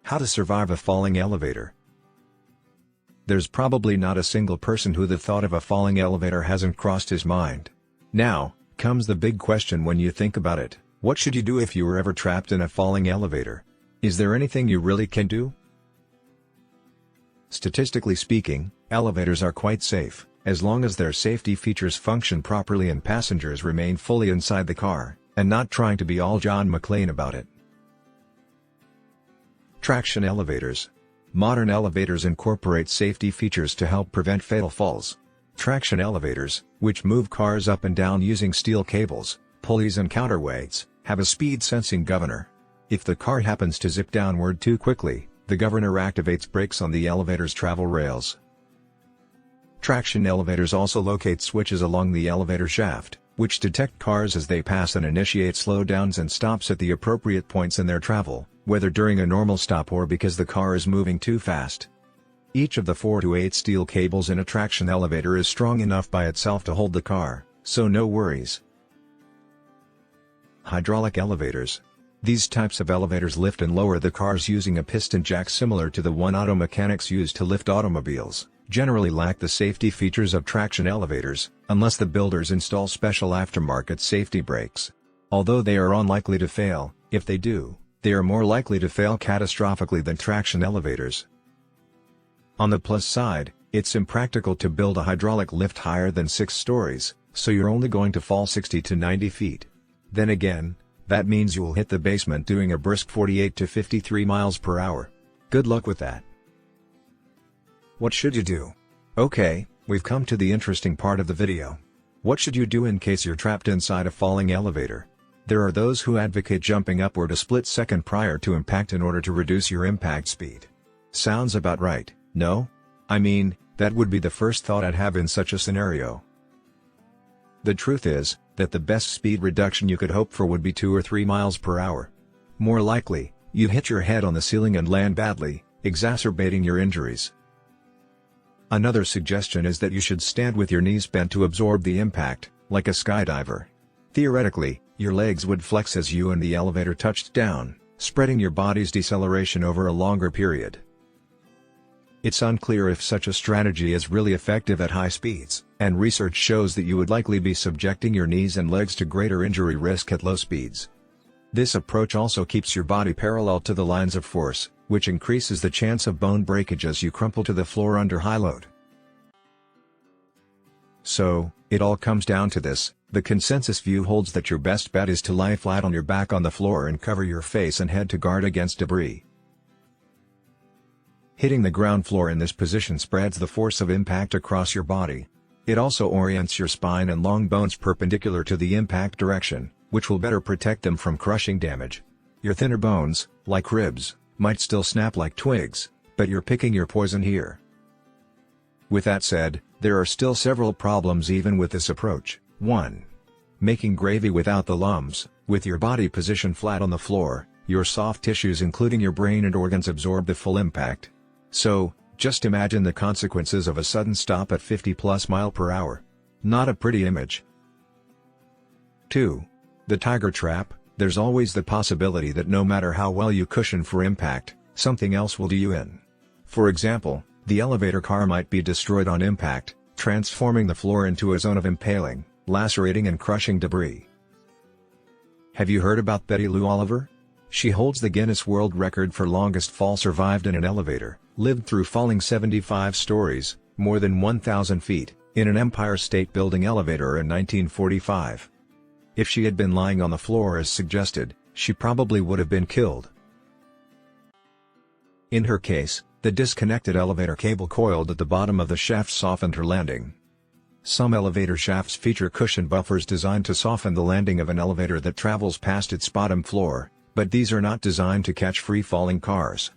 How to survive a falling elevator. There's probably not a single person who the thought of a falling elevator hasn't crossed his mind. Now, comes the big question when you think about it: what should you do if you were ever trapped in a falling elevator? Is there anything you really can do? Statistically speaking, elevators are quite safe, as long as their safety features function properly and passengers remain fully inside the car, and not trying to be all John McClane about it. Traction elevators. Modern elevators incorporate safety features to help prevent fatal falls. Traction elevators, which move cars up and down using steel cables, pulleys and counterweights, have a speed-sensing governor. If the car happens to zip downward too quickly, the governor activates brakes on the elevator's travel rails. Traction elevators also locate switches along the elevator shaft, which detect cars as they pass and initiate slowdowns and stops at the appropriate points in their travel, whether during a normal stop or because the car is moving too fast. Each of the 4 to 8 steel cables in a traction elevator is strong enough by itself to hold the car, so no worries. Hydraulic elevators. These types of elevators lift and lower the cars using a piston jack similar to the one auto mechanics use to lift automobiles, generally lack the safety features of traction elevators, unless the builders install special aftermarket safety brakes. Although they are unlikely to fail, if they do, they are more likely to fail catastrophically than traction elevators. On the plus side, it's impractical to build a hydraulic lift higher than 6 stories, so you're only going to fall 60 to 90 feet. Then again, that means you will hit the basement doing a brisk 48 to 53 miles per hour. Good luck with that. What should you do? Okay, we've come to the interesting part of the video. What should you do in case you're trapped inside a falling elevator? There are those who advocate jumping upward a split second prior to impact in order to reduce your impact speed. Sounds about right, no? I mean, that would be the first thought I'd have in such a scenario. The truth is, that the best speed reduction you could hope for would be 2 or 3 miles per hour. More likely, you'd hit your head on the ceiling and land badly, exacerbating your injuries. Another suggestion is that you should stand with your knees bent to absorb the impact, like a skydiver. Theoretically, your legs would flex as you and the elevator touched down, spreading your body's deceleration over a longer period. It's unclear if such a strategy is really effective at high speeds, and research shows that you would likely be subjecting your knees and legs to greater injury risk at low speeds. This approach also keeps your body parallel to the lines of force, which increases the chance of bone breakage as you crumple to the floor under high load. So, it all comes down to this: the consensus view holds that your best bet is to lie flat on your back on the floor and cover your face and head to guard against debris. Hitting the ground floor in this position spreads the force of impact across your body. It also orients your spine and long bones perpendicular to the impact direction, which will better protect them from crushing damage. Your thinner bones, like ribs, might still snap like twigs, but you're picking your poison here. With that said, there are still several problems even with this approach. 1. Making gravy without the lumps. With your body positioned flat on the floor, your soft tissues including your brain and organs absorb the full impact. So, just imagine the consequences of a sudden stop at 50+ miles per hour. Not a pretty image. 2. The tiger trap. There's always the possibility that no matter how well you cushion for impact, something else will do you in. For example, the elevator car might be destroyed on impact, transforming the floor into a zone of impaling, lacerating and crushing debris. Have you heard about Betty Lou Oliver? She holds the Guinness World Record for longest fall survived in an elevator, lived through falling 75 stories, more than 1,000 feet, in an Empire State Building elevator in 1945. If she had been lying on the floor as suggested, she probably would have been killed. In her case, the disconnected elevator cable coiled at the bottom of the shaft softened her landing. Some elevator shafts feature cushion buffers designed to soften the landing of an elevator that travels past its bottom floor, but these are not designed to catch free-falling cars.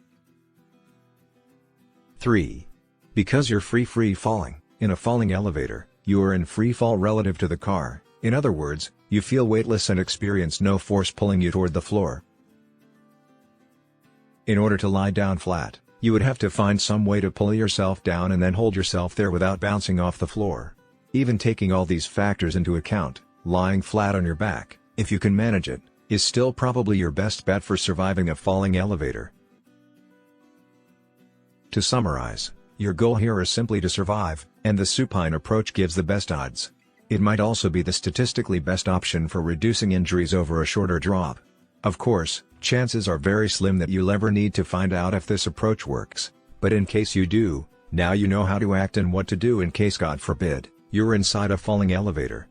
3. Because you're free falling, in a falling elevator, you are in free fall relative to the car. In other words, you feel weightless and experience no force pulling you toward the floor. In order to lie down flat, you would have to find some way to pull yourself down and then hold yourself there without bouncing off the floor. Even taking all these factors into account, lying flat on your back, if you can manage it, is still probably your best bet for surviving a falling elevator. To summarize, your goal here is simply to survive, and the supine approach gives the best odds. It might also be the statistically best option for reducing injuries over a shorter drop. Of course, chances are very slim that you'll ever need to find out if this approach works, but in case you do, now you know how to act and what to do in case, God forbid, you're inside a falling elevator.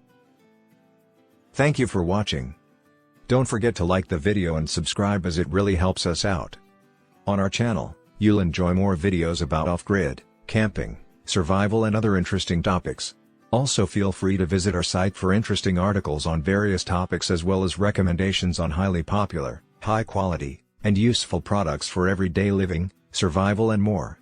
Thank you for watching. Don't forget to like the video and subscribe as it really helps us out. On our channel, you'll enjoy more videos about off-grid, camping, survival and other interesting topics. Also feel free to visit our site for interesting articles on various topics as well as recommendations on highly popular, high quality, and useful products for everyday living, survival and more.